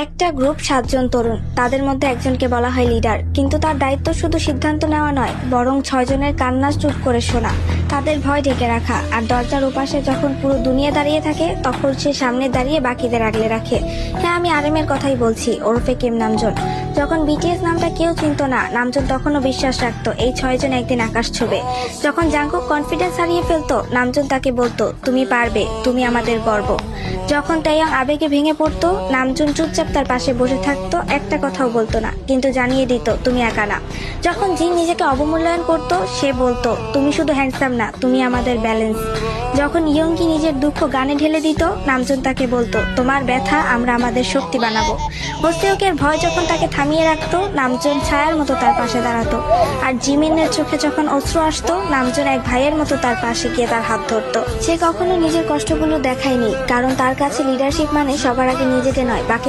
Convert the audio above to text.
একটা গ্রুপ 7 জন তরুণ, তাদের মধ্যে একজনকে বলা হয় লিডার, কিন্তু তার দায়িত্ব শুধু সিদ্ধান্ত নেওয়া নয়, বরং 6 জনের কান্না চুপ করে শোনা, তাদের ভয় ঢেকে রাখা, আর দরজার ওপাশে যখন পুরো দুনিয়া দাঁড়িয়ে থাকে তখন সে সামনে দাঁড়িয়ে বাকিদের আগলে রাখে। হ্যাঁ, আমি আরএমের কথাই বলছি, ওরফে কিম নামজুন। যখন বিটিএস নামটা কেউ চিনত না, নামজুন তখনও বিশ্বাস রাখতো এই 6 জন একদিন আকাশ ছুবে। যখন জাঙ্কুক কনফিডেন্স হারিয়ে ফেলতো, নামজুন তাকে বলতো, তুমি পারবে, তুমি আমাদের গর্ব। যখন তাইয়াং আবেগে ভেঙে পড়তো, নামজুন চুপচাপ তার পাশে বসে থাকতো, একটা কথাও বলতো না, কিন্তু জানিয়ে দিত তুমি একা না। যখন জিন নিজেকে অবমূল্যায়ন করতো, সে বলতো, তুমি শুধু হ্যান্ডসাম না, তুমি আমাদের ব্যালেন্স। যখন ইয়ংকি নিজের দুঃখ গানে ঢেলে দিত, নামজুন তাকে বলতো, তোমার ব্যথা আমরা আমাদের শক্তি বানাবো। হোসেওকের ভয় যখন তাকে থামিয়ে রাখতো, নামজুন ছায়ার মতো তার পাশে দাঁড়াতো। আর জিমিনের চোখে যখন অশ্রু আসতো, নামজুন এক ভাইয়ের মতো তার পাশে গিয়ে তার হাত ধরতো। সে কখনো নিজের কষ্টগুলো দেখায়নি, কারণ তার কাছে লিডারশিপ মানে সবার আগে নিজেকে নয়, বাকি